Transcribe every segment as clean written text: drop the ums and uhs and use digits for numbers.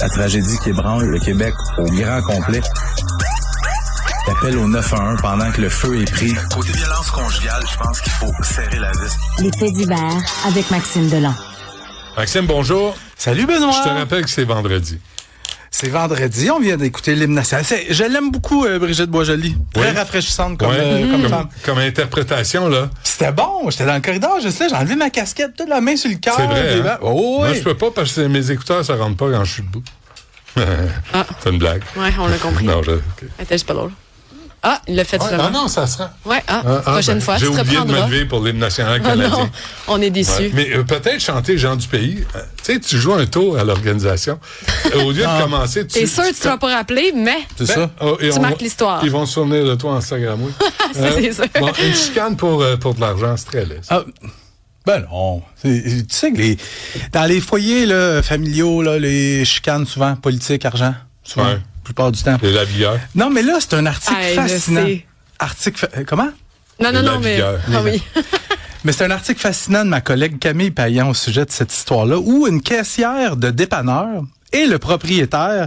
La tragédie qui ébranle le Québec au grand complet. L'appel au 911 pendant que le feu est pris. Côté violence conjugale, je pense qu'il faut serrer la vis. Les faits divers avec Maxime Delan. Maxime, bonjour. Salut Benoît. Je te rappelle que c'est vendredi. C'est vendredi, on vient d'écouter l'hymne national. Je l'aime beaucoup, Brigitte Boisjoli. Très rafraîchissante comme femme. Comme interprétation, là. C'était bon, j'étais dans le corridor, je sais, j'ai enlevé ma casquette, toute la main sur le cœur. C'est vrai, hein? Oh, oui. Moi, je peux pas parce que mes écouteurs, ça rentre pas quand je suis debout. C'est une blague. Ouais, on l'a compris. Non, okay. Attends, c'est pas drôle. Ah, il l'a fait vraiment. Ah non, ça sera. Ouais, prochaine fois, j'ai tu te oublié de me reprendras. lever pour l'hymne national canadien. Non, on est déçus. Ouais. Mais peut-être chanter Jean du pays. Tu sais, tu joues un tour à l'organisation. Au lieu de commencer, T'es sûr que tu ne seras pas rappelé, mais C'est ça. tu marques l'histoire. Ils vont se souvenir de toi en Instagram, oui. Ça, c'est sûr. Bon, une chicane pour de l'argent, c'est très laid. Ben non. Tu sais que dans les foyers là, familiaux, là, les chicanes souvent, politique, argent, souvent, la plupart du temps. Et la bière. Non, mais là, c'est un article fascinant. Comment? Non, mais... Ah oui. Mais c'est un article fascinant de ma collègue Camille Payan au sujet de cette histoire-là, où une caissière de dépanneur et le propriétaire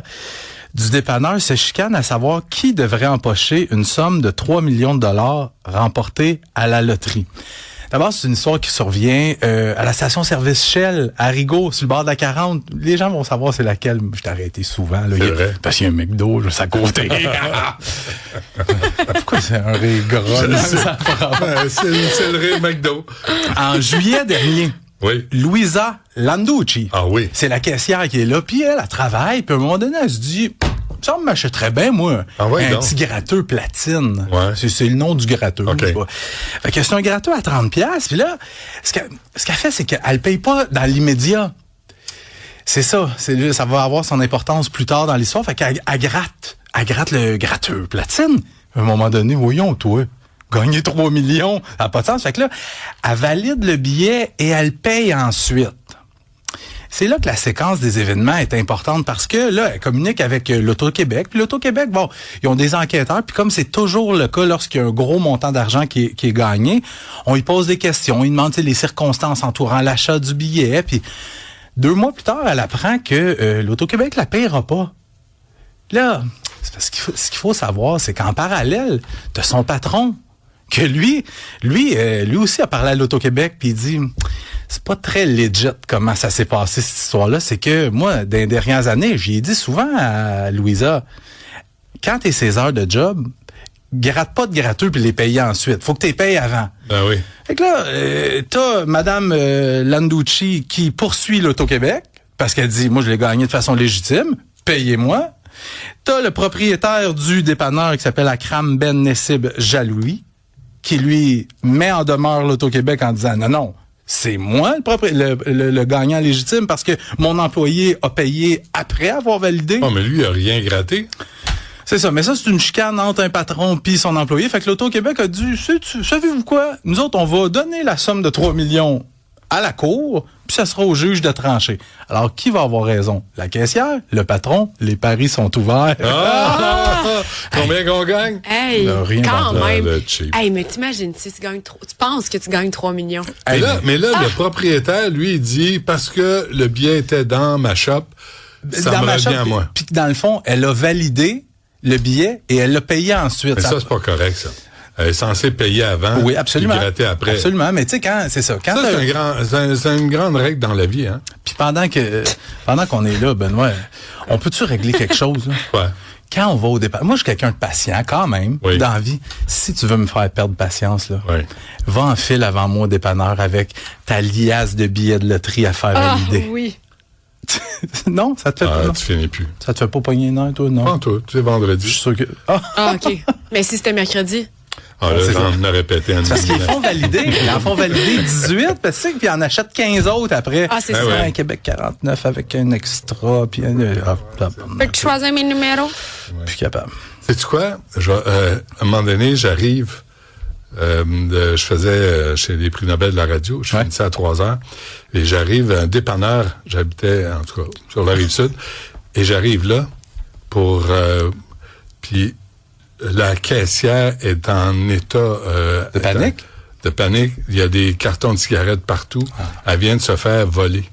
du dépanneur se chicanent à savoir qui devrait empocher une somme de 3 millions de dollars remportée à la loterie. D'abord, c'est une histoire qui survient à la station-service Shell, à Rigaud, sur le bord de la 40. Les gens vont savoir c'est laquelle. Je t'ai arrêté souvent. Là, parce qu'il y a un McDo juste à côté. Pourquoi c'est un ré gras? C'est le ré McDo. En juillet dernier, oui. Louisa Landucci, oui. c'est la caissière qui est là, puis elle travaille, puis à un moment donné, elle se dit... Ça me m'achèterait bien, moi, un petit gratteux platine. Ouais. C'est le nom du gratteux. Okay. Fait que c'est un gratteux à 30$. Puis là, ce qu'elle fait, c'est qu'elle paye pas dans l'immédiat. C'est ça. Ça va avoir son importance plus tard dans l'histoire. Fait qu'elle gratte le gratteux platine. À un moment donné, voyons, toi, gagner 3 millions, ça n'a pas de sens. Fait que là, elle valide le billet et elle paye ensuite. C'est là que la séquence des événements est importante parce que là, elle communique avec l'Auto-Québec. Puis l'Auto-Québec, bon, ils ont des enquêteurs. Puis comme c'est toujours le cas lorsqu'il y a un gros montant d'argent qui est gagné, on lui pose des questions. Il demande les circonstances entourant l'achat du billet. Puis 2 mois plus tard, elle apprend que l'Auto-Québec la paiera pas. Là, c'est parce ce qu'il faut savoir, c'est qu'en parallèle de son patron, que lui aussi a parlé à l'Auto-Québec, puis il dit... C'est pas très legit comment ça s'est passé, cette histoire-là. C'est que moi, dans les dernières années, j'y ai dit souvent à Louisa, quand t'es 16 heures de job, gratte pas de gratteux puis les payer ensuite. Faut que t'es payes avant. Ben oui. Fait que là, t'as Madame Landucci qui poursuit l'Auto-Québec parce qu'elle dit, moi, je l'ai gagné de façon légitime, payez-moi. T'as le propriétaire du dépanneur qui s'appelle Akram Ben Nessib Jaloui qui, lui, met en demeure l'Auto-Québec en disant, non, c'est moi le gagnant légitime parce que mon employé a payé après avoir validé. Non, mais lui, il a rien gratté. C'est ça, mais ça, c'est une chicane entre un patron puis son employé. Fait que l'Auto-Québec a dit, savez-vous quoi? Nous autres, on va donner la somme de 3 millions à la cour, puis ça sera au juge de trancher. Alors, qui va avoir raison? La caissière? Le patron? Les paris sont ouverts. Combien qu'on gagne? Hey, rien quand même. Hey, mais t'imagines, si tu penses que tu gagnes 3 millions. Mais là, le propriétaire, lui, il dit, parce que le billet était dans ma shop, ça me revient à moi. Puis dans le fond, elle a validé le billet et elle l'a payé ensuite. Mais ça, c'est pas correct, ça. Elle est censée payer avant. Oui, absolument. Puis gratter après. Absolument. Mais tu sais, c'est une grande règle dans la vie, hein. Puis pendant qu'on est là, Benoît, on peut-tu régler quelque chose, là? Ouais. Quand on va au dépanneur, moi, je suis quelqu'un de patient, quand même, dans la vie. Si tu veux me faire perdre patience, là, va en file avant moi au dépanneur avec ta liasse de billets de loterie à faire valider. Oui. Non, ça te fait pas. Tu finis plus. Ça te fait pas pogner non, toi, non? Pas toi, c'est vendredi. Je suis sûr que. OK. Mais si c'était mercredi? Ah, là, j'en ai répété un parce qu'ils font valider. Ils en font valider 18, parce que puis ils en achètent 15 autres après. Ah, c'est ça. Un Québec 49 avec un extra, puis un... Fait que tu choisis mes numéros? Plus capable. Sais-tu quoi? À un moment donné, j'arrive, je faisais chez les prix Nobel de la radio, je finissais à 3h, et j'arrive à un dépanneur, j'habitais, en tout cas, sur la Rive-Sud, et j'arrive là pour... puis la caissière est en état... de panique? De panique. Il y a des cartons de cigarettes partout. Elle vient de se faire voler.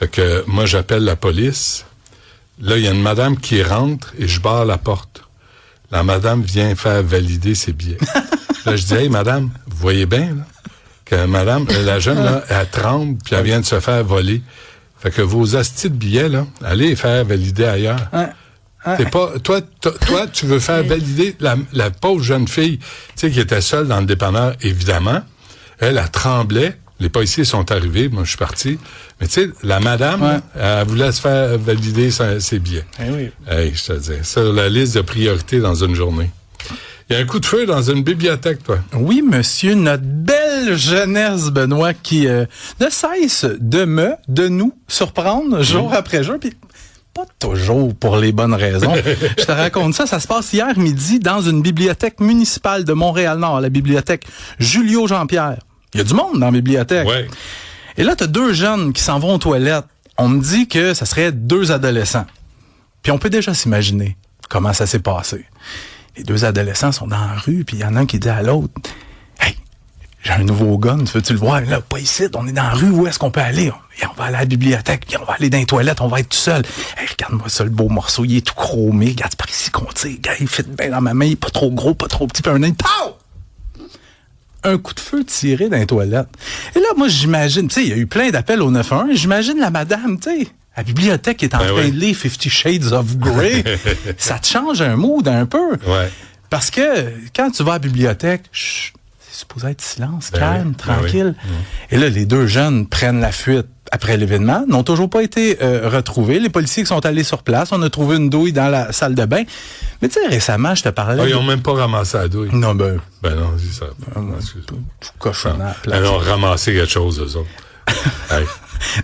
Fait que moi, j'appelle la police. Là, il y a une madame qui rentre et je barre la porte. La madame vient faire valider ses billets. Là, je dis, hey, madame, vous voyez bien, là, que madame, la jeune, là, elle tremble, puis elle vient de se faire voler. Fait que vos astis de billets, là, allez les faire valider ailleurs. T'es pas, toi, tu veux faire valider la pauvre jeune fille, tu sais, qui était seule dans le dépanneur, évidemment. Elle tremblait. Les policiers sont arrivés. Moi, je suis parti. Mais tu sais, la madame, là, elle voulait se faire valider ses billets. Oui. Hey, je te dis, c'est la liste de priorités dans une journée. Il y a un coup de feu dans une bibliothèque, toi. Oui, monsieur, notre belle jeunesse, Benoît, qui ne cesse de nous surprendre jour après jour, puis pas toujours pour les bonnes raisons. Je te raconte ça se passe hier midi dans une bibliothèque municipale de Montréal-Nord, la bibliothèque Julio Jean-Pierre. Il y a du monde dans la bibliothèque. Ouais. Et là, t'as 2 jeunes qui s'en vont aux toilettes. On me dit que ça serait 2 adolescents. Puis on peut déjà s'imaginer comment ça s'est passé. Les 2 adolescents sont dans la rue, puis il y en a un qui dit à l'autre, « Hey, j'ai un nouveau gun, veux-tu le voir? Là, pas ici, on est dans la rue, où est-ce qu'on peut aller? Et on va aller à la bibliothèque, puis on va aller dans les toilettes, on va être tout seul. Hey, regarde-moi ça, le beau morceau, il est tout chromé, regarde, c'est par ici qu'on tire, il fit bien dans ma main, il est pas trop gros, pas trop petit, puis un œil, pow! » Un coup de feu tiré dans les toilettes. Et là, moi, j'imagine, tu sais, il y a eu plein d'appels au 911, j'imagine la madame, tu sais, la bibliothèque qui est en train de lire 50 Shades of Grey. Ça te change un mood un peu. Ouais. Parce que quand tu vas à la bibliothèque, c'est supposé être silence, calme, tranquille. Et là, les 2 jeunes prennent la fuite après l'événement, n'ont toujours pas été retrouvés. Les policiers qui sont allés sur place, on a trouvé une douille dans la salle de bain. Mais tu sais, récemment, je te parlais... Ils n'ont même pas ramassé la douille. Non, Ben non, c'est ça. Tout cochonnant. Ils ont ramassé quelque chose, eux autres. Hey.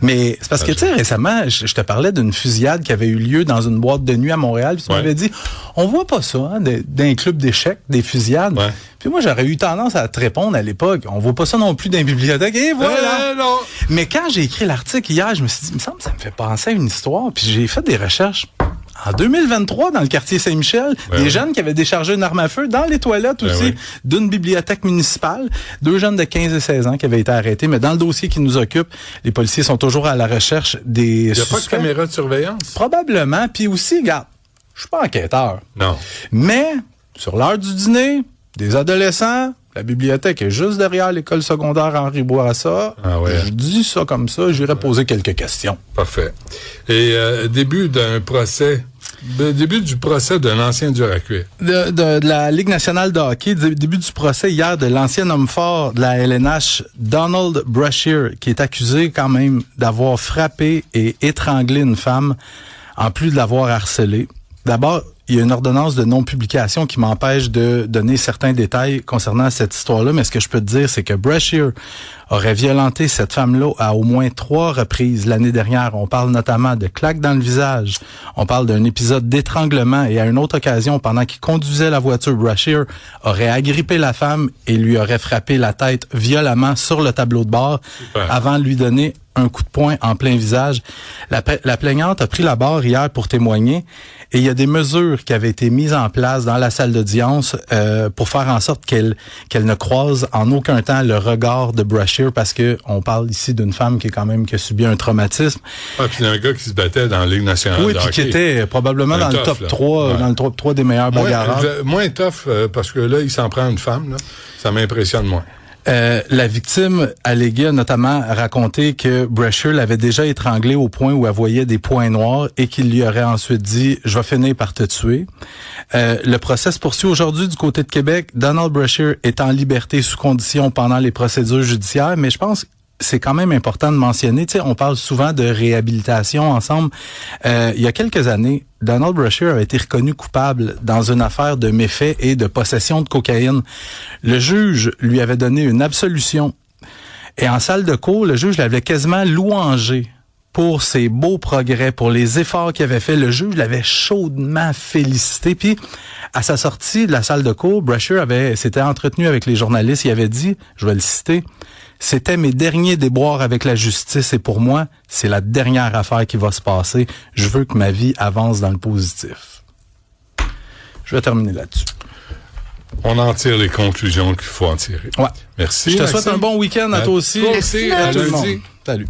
Mais c'est parce que, tu sais, récemment, je te parlais d'une fusillade qui avait eu lieu dans une boîte de nuit à Montréal. Puis tu m'avais dit, on voit pas ça, hein, d'un club d'échecs, des fusillades. Ouais. Puis moi, j'aurais eu tendance à te répondre à l'époque, on voit pas ça non plus dans les bibliothèques. Et voilà! Non. Mais quand j'ai écrit l'article hier, je me suis dit, il me semble que ça me fait penser à une histoire. Puis j'ai fait des recherches. En 2023, dans le quartier Saint-Michel, des jeunes qui avaient déchargé une arme à feu dans les toilettes aussi d'une bibliothèque municipale. 2 jeunes de 15 et 16 ans qui avaient été arrêtés. Mais dans le dossier qui nous occupe, les policiers sont toujours à la recherche des suspects. Il n'y a pas de caméra de surveillance? Probablement. Puis aussi, regarde, je suis pas enquêteur. Non. Mais, sur l'heure du dîner, des adolescents, la bibliothèque est juste derrière l'école secondaire Henri Bourassa. Ah ouais. Je dis ça comme ça, j'irai poser quelques questions. Parfait. Et début du procès d'un ancien dur à cuire. De la Ligue nationale de hockey, début du procès hier de l'ancien homme fort de la LNH, Donald Brashear, qui est accusé quand même d'avoir frappé et étranglé une femme, en plus de l'avoir harcelée. D'abord, il y a une ordonnance de non-publication qui m'empêche de donner certains détails concernant cette histoire-là, mais ce que je peux te dire, c'est que Brashear aurait violenté cette femme-là à au moins 3 reprises l'année dernière. On parle notamment de claques dans le visage. On parle d'un épisode d'étranglement et à une autre occasion, pendant qu'il conduisait la voiture, Brashear aurait agrippé la femme et lui aurait frappé la tête violemment sur le tableau de bord avant de lui donner un coup de poing en plein visage. La plaignante a pris la barre hier pour témoigner et il y a des mesures qui avaient été mises en place dans la salle d'audience pour faire en sorte qu'elle ne croise en aucun temps le regard de Brashear parce que on parle ici d'une femme qui a subi un traumatisme. Ah, puis un gars qui se battait dans la Ligue nationale de hockey. Oui, puis qui était probablement dans le top 3, dans le top 3 des meilleurs bagarreurs. Moins tough parce que là, il s'en prend une femme, là. Ça m'impressionne moins. La victime alléguée a notamment raconté que Brashear l'avait déjà étranglée au point où elle voyait des points noirs et qu'il lui aurait ensuite dit « Je vais finir par te tuer ». Le procès se poursuit aujourd'hui du côté de Québec. Donald Brashear est en liberté sous condition pendant les procédures judiciaires, mais je pense que c'est quand même important de mentionner, tu sais, on parle souvent de réhabilitation ensemble. Il y a quelques années, Donald Brashear a été reconnu coupable dans une affaire de méfait et de possession de cocaïne. Le juge lui avait donné une absolution. Et en salle de cour, le juge l'avait quasiment louangé pour ses beaux progrès, pour les efforts qu'il avait fait. Le juge l'avait chaudement félicité. Puis, à sa sortie de la salle de cour, Brashear s'était entretenu avec les journalistes. Il avait dit, je vais le citer, « C'était mes derniers déboires avec la justice et pour moi, c'est la dernière affaire qui va se passer. Je veux que ma vie avance dans le positif. » Je vais terminer là-dessus. On en tire les conclusions qu'il faut en tirer. Ouais. Merci. Je te souhaite un bon week-end à toi aussi. Toi aussi. À À tout le monde. lundi. Salut.